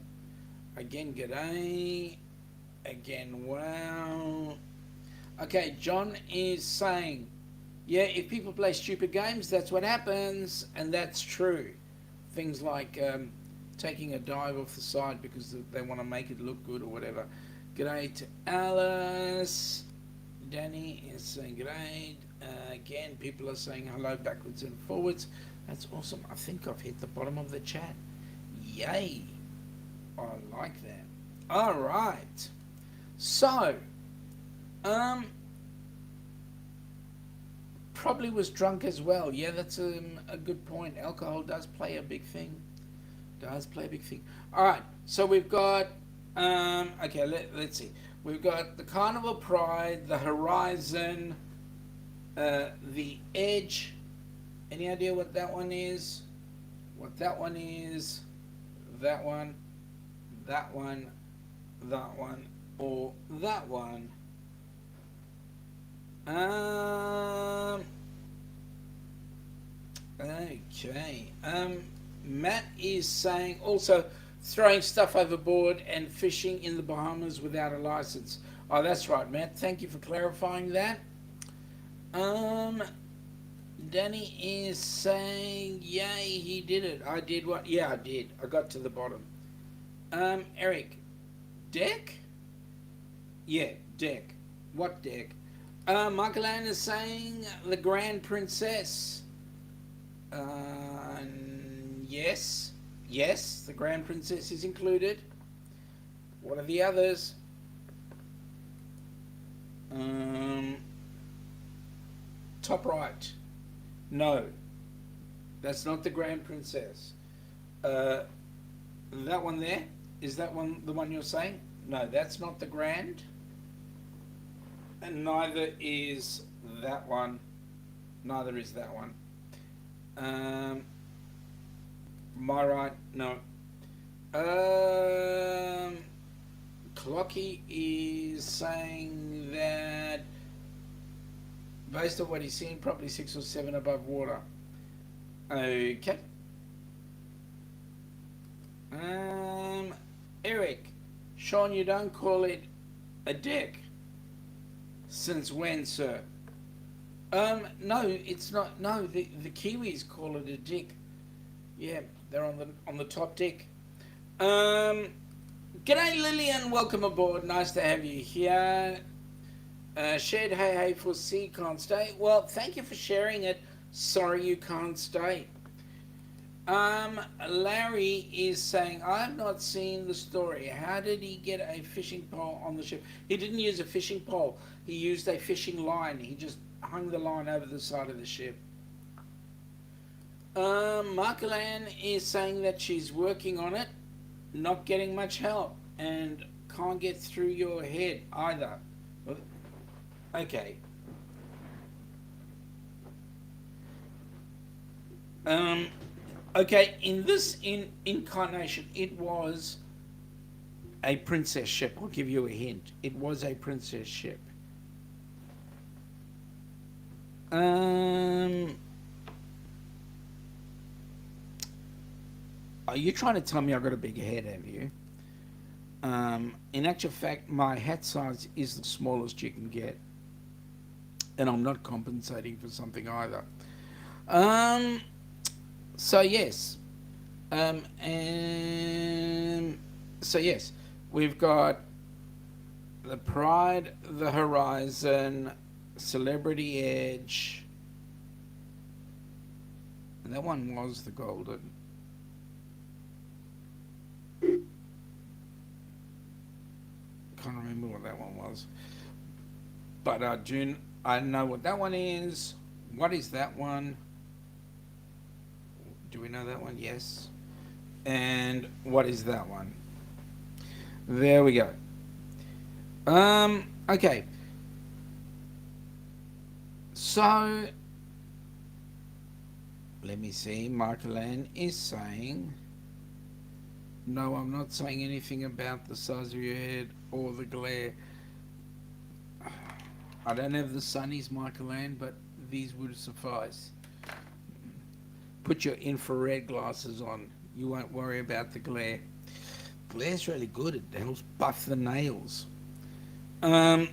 Again, g'day. again. Wow. Okay, John is saying, yeah, if people play stupid games, that's what happens, and that's true. Things like taking a dive off the side because they want to make it look good or whatever. G'day to Alice. Danny is saying g'day. Again, people are saying hello backwards and forwards. That's awesome. I think I've hit the bottom of the chat. Yay. I like that. All right. So, um, probably was drunk as well. Yeah, that's a good point. Alcohol does play a big thing. Does play a big thing. All right. So we've got. Okay. Let's see. We've got the Carnival Pride, the Horizon, the Edge. Any idea what that one is? What that one is? That one. That one. That one. Or that one. Okay. Matt is saying also throwing stuff overboard and fishing in the Bahamas without a license. Oh, that's right, Matt. Thank you for clarifying that. Um, Danny is saying, yay, he did it. I did what? Yeah, I did. I got to the bottom. Eric, deck? Yeah, deck. What deck? Michael Ann is saying the Grand Princess. Yes. Yes, the Grand Princess is included. What are the others? Top right. No, that's not the Grand Princess. That one there? Is that one the one you're saying? No, that's not the Grand. And neither is that one. Neither is that one. My right? No. Clocky is saying that based on what he's seen, probably 6 or 7 above water. Okay. Eric, Sean, you don't call it a deck. Since when, sir? No, it's not. No, the Kiwis call it a dick. Yeah, they're on the top deck. G'day, Lillian. Welcome aboard. Nice to have you here. Shared hey for C can't stay. Well, thank you for sharing it. Sorry you can't stay. Larry is saying, I have not seen the story. How did he get a fishing pole on the ship? He didn't use a fishing pole. He used a fishing line. He just hung the line over the side of the ship. Michael Ann is saying that she's working on it, not getting much help, and can't get through your head either. Okay. Okay, in this incarnation, it was a princess ship. I'll give you a hint. It was a princess ship. Are you trying to tell me I've got a big head, have you? In actual fact, my hat size is the smallest you can get. And I'm not compensating for something either. So yes. And so yes, we've got the Pride, the Horizon, Celebrity Edge. And that one was the Golden. Can't remember what that one was. But I know what that one is. What is that one? Do we know that one? Yes. And what is that one? There we go. Okay. So, let me see. Michael Ann is saying, no, I'm not saying anything about the size of your head or the glare. I don't have the sunnies, Michael Ann, but these would suffice. Put your infrared glasses on. You won't worry about the glare. Glare's really good. It helps buff the nails. Um,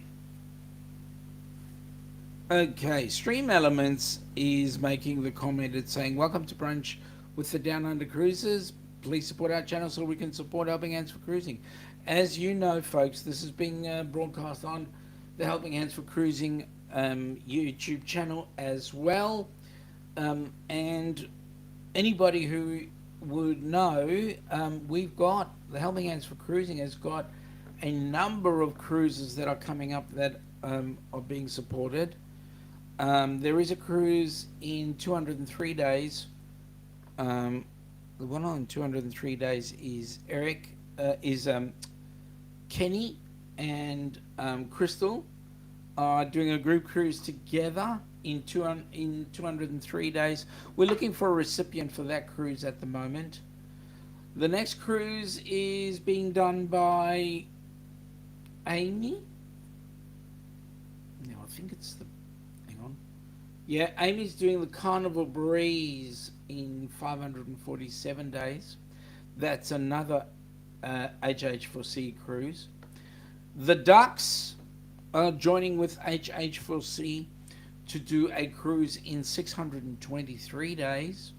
okay, Stream Elements is making the comment. It's saying, "Welcome to brunch with the Down Under Cruisers. Please support our channel so we can support Helping Hands for Cruising." As you know, folks, this is being broadcast on the Helping Hands for Cruising YouTube channel as well. And anybody who would know, we've got the Helping Hands for Cruising has got a number of cruises that are coming up that are being supported. There is a cruise in 203 days. The one on 203 days is Kenny and Crystal are doing a group cruise together in 203 days. We're looking for a recipient for that cruise at the moment. The next cruise is being done by Amy. No, I think it's the. Hang on. Yeah, Amy's doing the Carnival Breeze in 547 days. That's another HH4C cruise. The Ducks are joining with HH4C to do a cruise in 623 days.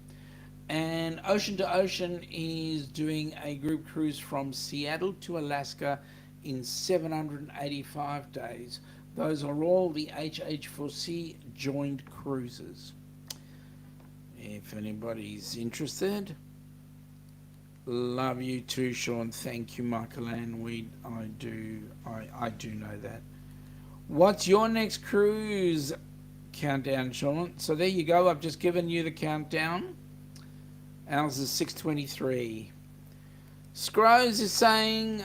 And Ocean to Ocean is doing a group cruise from Seattle to Alaska in 785 days. Those are all the HH4C joined cruises. If anybody's interested, love you too, Sean. Thank you, Michael Ann. I do know that. What's your next cruise countdown, Sean? So there you go. I've just given you the countdown. Ours is 6:23. Scrose is saying,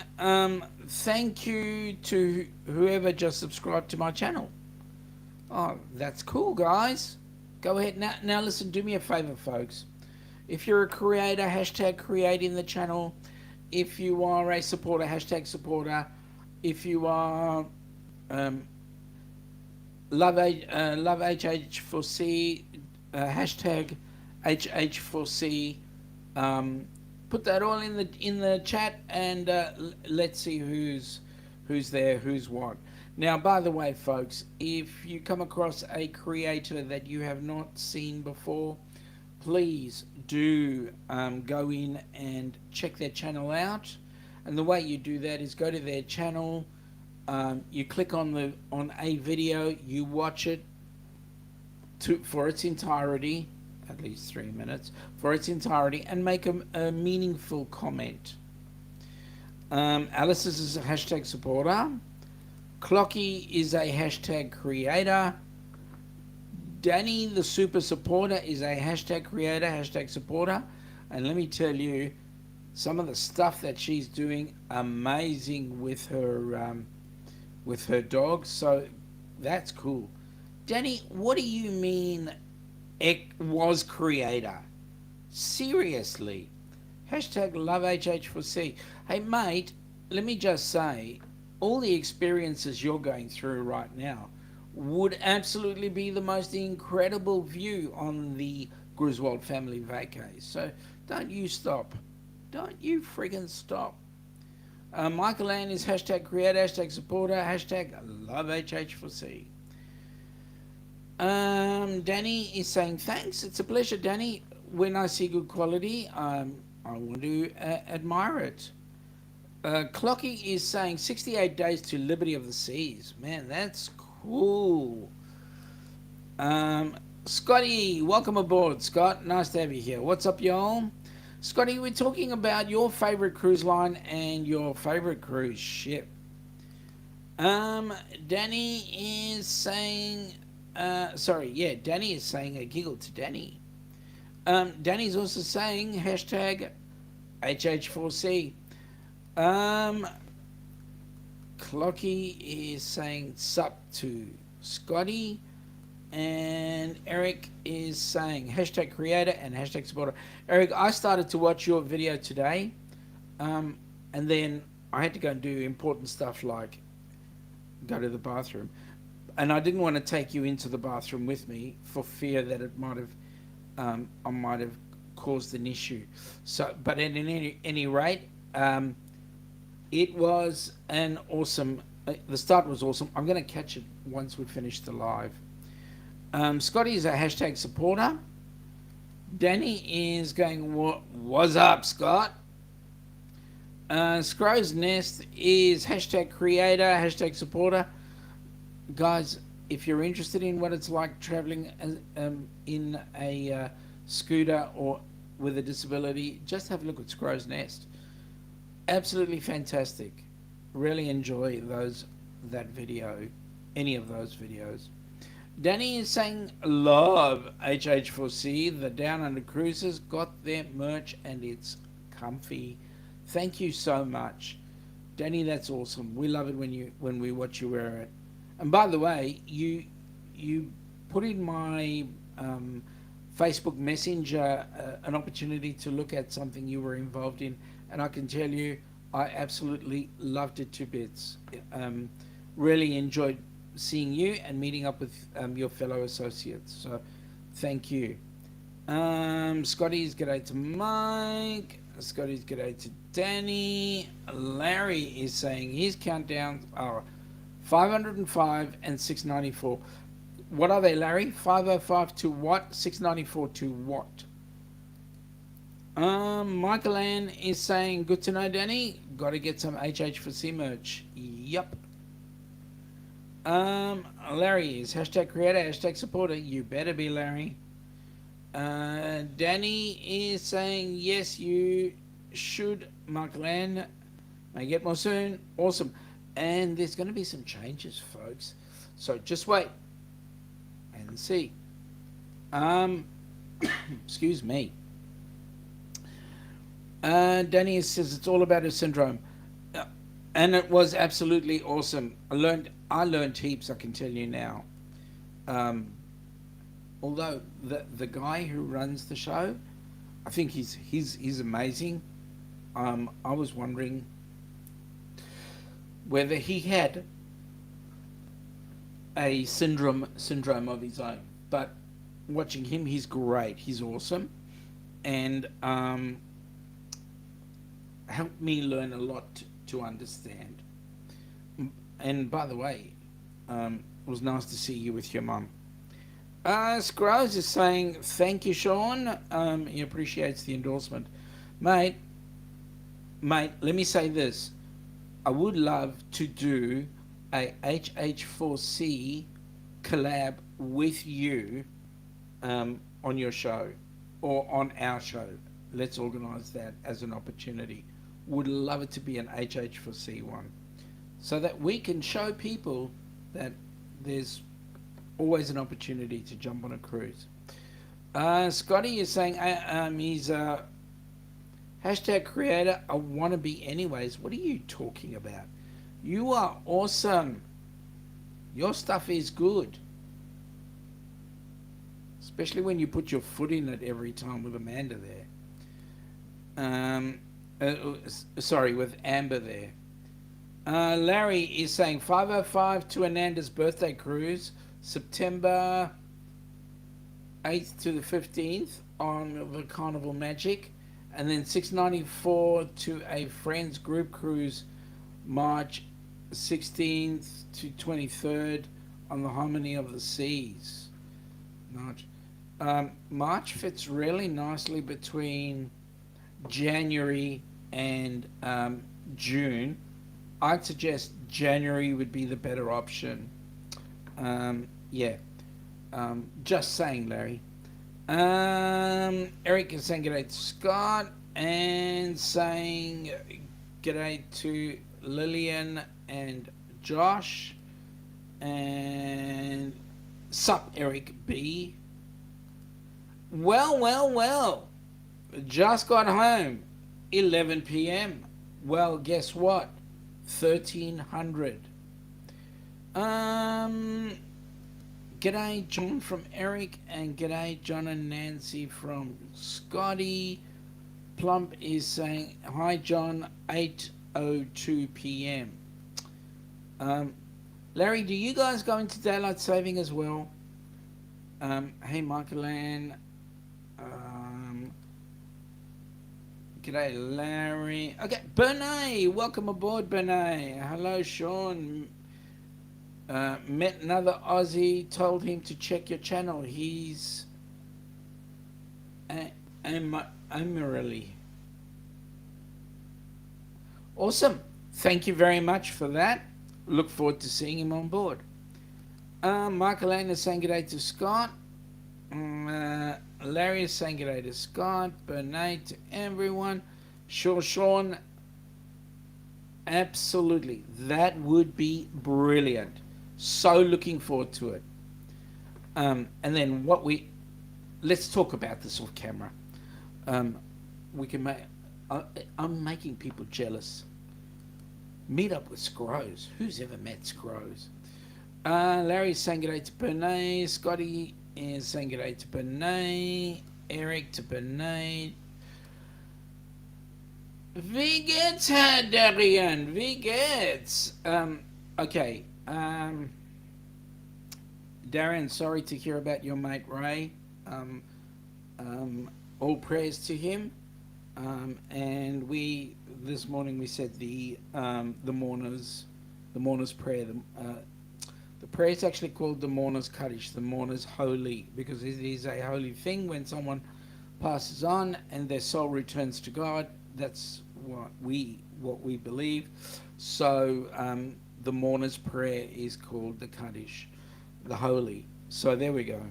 thank you to whoever just subscribed to my channel. Oh, that's cool, guys. Go ahead. Now listen, do me a favor, folks. If you're a creator, hashtag creating the channel. If you are a supporter, hashtag supporter. If you are love HH4C, hashtag HH4C. Put that all in the chat, and let's see who's there, who's what. Now, by the way, folks, if you come across a creator that you have not seen before, please do go in and check their channel out. And the way you do that is go to their channel, you click on a video, you watch it for its entirety, at least 3 minutes, for its entirety, and make a meaningful comment. Alice is a hashtag supporter. Clocky is a hashtag creator. Danny, the super supporter, is a hashtag creator, hashtag supporter. And let me tell you, some of the stuff that she's doing, amazing with her dog. So that's cool. Danny, what do you mean it was creator? Seriously. Hashtag love HH4C. Hey, mate, let me just say, all the experiences you're going through right now would absolutely be the most incredible view on the Griswold family vacay. So don't you stop. Don't you friggin' stop. Michael Ann is hashtag creator, hashtag supporter, hashtag love HH4C. Danny is saying thanks. It's a pleasure, Danny. When I see good quality, I want to admire it. Clocky is saying 68 days to Liberty of the Seas. Man, that's cool. Scotty, welcome aboard, Scott. Nice to have you here. What's up, y'all? Scotty, we're talking about your favorite cruise line and your favorite cruise ship. Danny is saying, Danny is saying a giggle to Danny. Danny's also saying hashtag HH4C. Clocky is saying sup to Scotty, and Eric is saying hashtag creator and hashtag supporter. Eric, I started to watch your video today, and then I had to go and do important stuff like go to the bathroom, and I didn't want to take you into the bathroom with me for fear that it might have, I might have caused an issue. So, but at any rate, it was an awesome The start was awesome. I'm going to catch it once we finish the live. Scotty is a hashtag supporter. Danny is going, what's up, Scott? Scrow's Nest is hashtag creator, hashtag supporter. Guys, if you're interested in what it's like traveling in a scooter or with a disability, just have a look at Scrow's Nest. Absolutely fantastic. Really enjoy that video, any of those videos. Danny is saying, love HH4C. The Down Under Cruisers got their merch and it's comfy. Thank you so much, Danny. That's awesome. We love it when we watch you wear it. And by the way, you put in my Facebook Messenger an opportunity to look at something you were involved in, and I can tell you, I absolutely loved it to bits. Really enjoyed seeing you and meeting up with your fellow associates. So, thank you. Scotty's g'day to Mike. Scotty's g'day to Danny. Larry is saying his countdowns are 505 and 694. What are they, Larry? 505 to what? 694 to what? Michael Ann is saying, good to know, Danny. Got to get some HH4C merch. Yup. Larry is hashtag creator, hashtag supporter. You better be, Larry. Danny is saying, yes, you should, Michael Ann. May get more soon. Awesome. And there's going to be some changes, folks. So just wait and see. Excuse me. Danny says it's all about her syndrome. And it was absolutely awesome. I learned heaps, I can tell you now. Although the guy who runs the show, I think he's amazing. I was wondering whether he had a syndrome of his own. But watching him, he's great. He's awesome. And helped me learn a lot to understand. And by the way, it was nice to see you with your mum. Scrolls is saying, thank you, Sean. He appreciates the endorsement. Mate, let me say this. I would love to do a HH4C collab with you on your show or on our show. Let's organise that as an opportunity. Would love it to be an HH4C one, so that we can show people that there's always an opportunity to jump on a cruise. Scotty is saying he's hashtag creator. I want to be anyways. What are you talking about? You are awesome. Your stuff is good. Especially when you put your foot in it every time with Amanda there. Sorry, with Amber there. Larry is saying 505 to Ananda's birthday cruise, September 8th to the 15th on the Carnival Magic, and then 694 to a friends group cruise, March 16th to 23rd on the Harmony of the Seas. March fits really nicely between January and June. I'd suggest January would be the better option. Just saying, Larry. Eric is saying g'day to Scott and saying g'day to Lillian and Josh. And sup, Eric B. Well. Just got home. 11 p.m. Well, guess what? 1300. G'day John from Eric, and g'day John and Nancy from Scotty. Plump is saying hi John, 8:02 p.m. Larry, do you guys go into daylight saving as well? Hey Michael Ann. G'day, Larry. Okay, Bernay, welcome aboard, Bernay. Hello, Sean. Met another Aussie, told him to check your channel. He's Amirali. Awesome. Thank you very much for that. Look forward to seeing him on board. Michael Lane is saying g'day to Scott. Larry is saying g'day to Scott. Bernay to everyone. Sean, absolutely. That would be brilliant. So looking forward to it. And then let's talk about this off camera. We can make. I'm making people jealous. Meet up with Scrows. Who's ever met Scrows? Larry's saying g'day to Bernay. Scotty is saying g'day to Bernay. Eric to Bernay. Wie geht's, Herr Darian? Wie geht's? Okay. Darian, sorry to hear about your mate Ray. All prayers to him. And this morning we said the mourners prayer. The prayer is actually called the mourners kaddish, the mourners holy, because it is a holy thing when someone passes on and their soul returns to God. That's what we believe. So the mourner's prayer is called the kaddish, the holy. So there we go.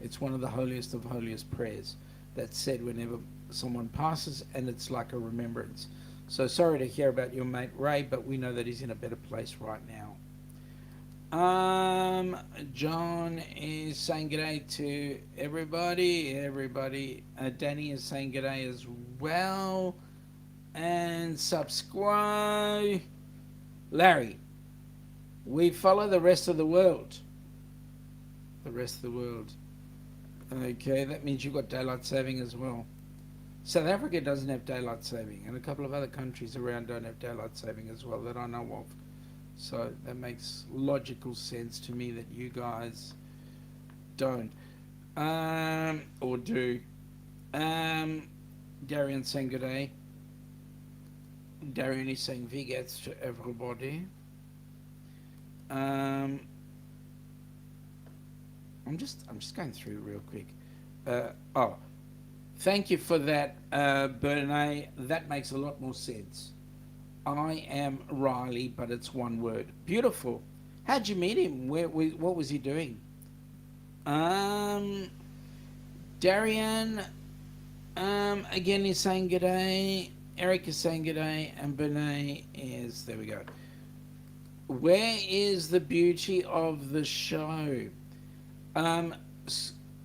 It's one of the holiest of holiest prayers that's said whenever someone passes, and it's like a remembrance. So sorry to hear about your mate Ray, but we know that he's in a better place right now. John is saying g'day to everybody. Danny is saying g'day as well. And subscribe. Larry, we follow the rest of the world. Okay, that means you've got daylight saving as well. South Africa doesn't have daylight saving, and a couple of other countries around don't have daylight saving as well that I know of. So that makes logical sense to me that you guys don't. Or do. Darian saying good day. Darian is saying vigets to everybody. I'm just going through real quick. Thank you for that, Bernay. That makes a lot more sense. I am Riley, but it's one word. Beautiful. How'd you meet him? What was he doing? Darian, again is saying g'day. Eric is saying g'day, and Bernay is, there we go. Where is the beauty of the show?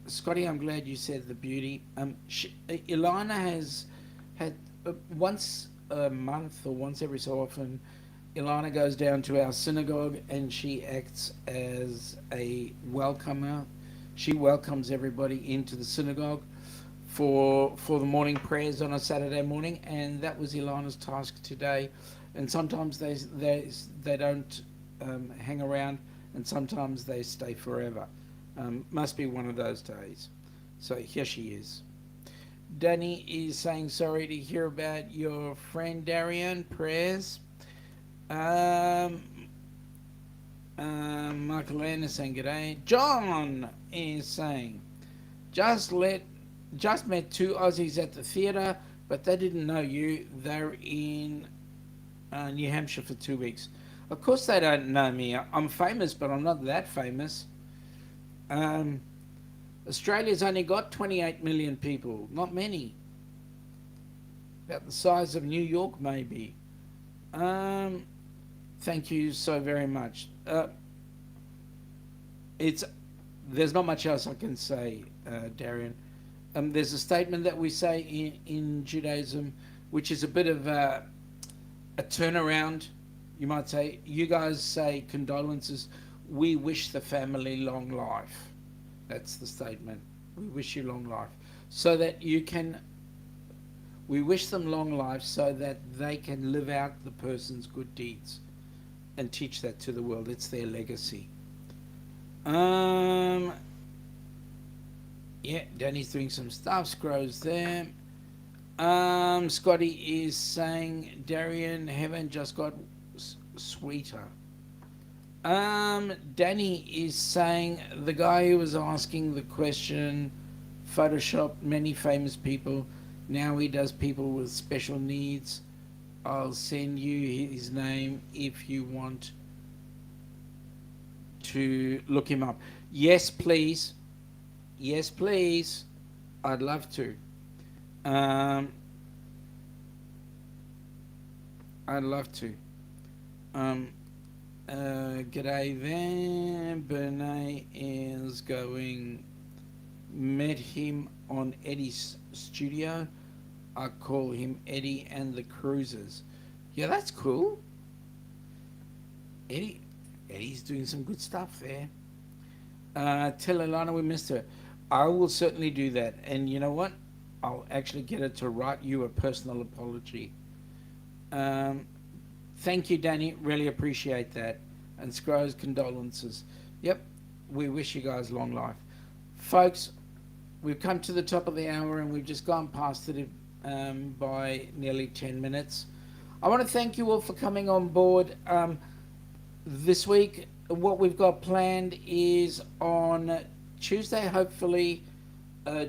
Scotty, I'm glad you said the beauty. Ilana has had once a month or once every so often, Ilana goes down to our synagogue and she acts as a welcomer. She welcomes everybody into the synagogue for the morning prayers on a Saturday morning, and that was Ilana's task today. And sometimes they don't hang around, and sometimes they stay forever. Must be one of those days. So here she is. Danny is saying sorry to hear about your friend Darian. Prayers. Michael Ann is saying g'day. John is saying just met two Aussies at the theatre, but they didn't know you. They're in New Hampshire for 2 weeks. Of course they don't know me. I'm famous, but I'm not that famous. Australia's only got 28 million people. Not many. About the size of New York, maybe. Thank you so very much. There's not much else I can say, Darian. There's a statement that we say in Judaism, which is a bit of a turnaround. You might say, you guys say condolences. We wish the family long life. That's the statement. We wish you long life. So that we wish them long life so that they can live out the person's good deeds and teach that to the world. It's their legacy. Yeah, Danny's doing some stuff. Scrolls there. Scotty is saying Darian heaven just got sweeter. Danny is saying the guy who was asking the question photoshopped many famous people. Now he does people with special needs. I'll send you his name if you want to look him up. Yes, please. Yes, please. I'd love to. Um, I'd love to. Um, G'day there. Bernay is going. Met him on Eddie's studio. I call him Eddie and the Cruisers. Yeah, that's cool. Eddie, Eddie's doing some good stuff there. Tell Ilana we missed her. I will certainly do that. And you know what? I'll actually get her to write you a personal apology. Um, Thank you, Danny. Really appreciate that. And Scrow's condolences. Yep, we wish you guys long life. Folks, we've come to the top of the hour and we've just gone past it by nearly 10 minutes. I want to thank you all for coming on board. This week, what we've got planned is on Tuesday, hopefully,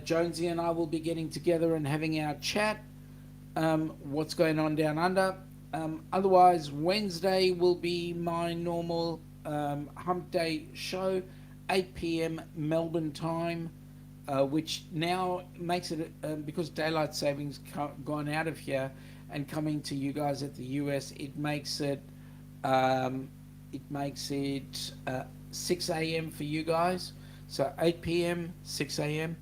Jonesy and I will be getting together and having our chat. What's going on down under. Otherwise, Wednesday will be my normal Hump Day show, 8 p.m. Melbourne time, which now makes it, because daylight savings gone out of here and coming to you guys at the U.S., um, it makes it 6 a.m. for you guys. So 8 p.m., 6 a.m.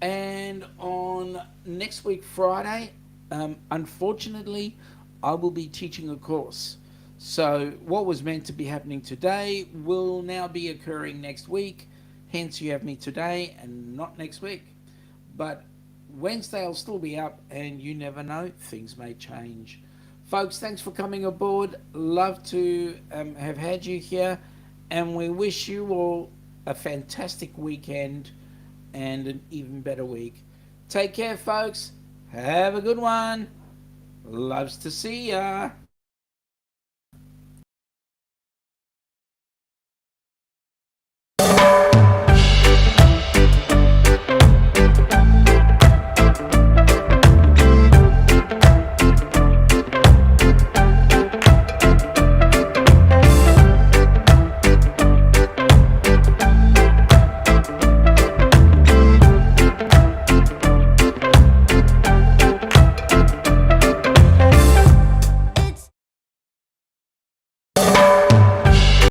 And on next week, Friday, unfortunately, I will be teaching a course. So what was meant to be happening today will now be occurring next week. Hence, you have me today and not next week. But Wednesday I'll still be up, and you never know, things may change. Folks, thanks for coming aboard. Love to have had you here, and we wish you all a fantastic weekend and an even better week. Take care, folks. Have a good one. Loves to see ya.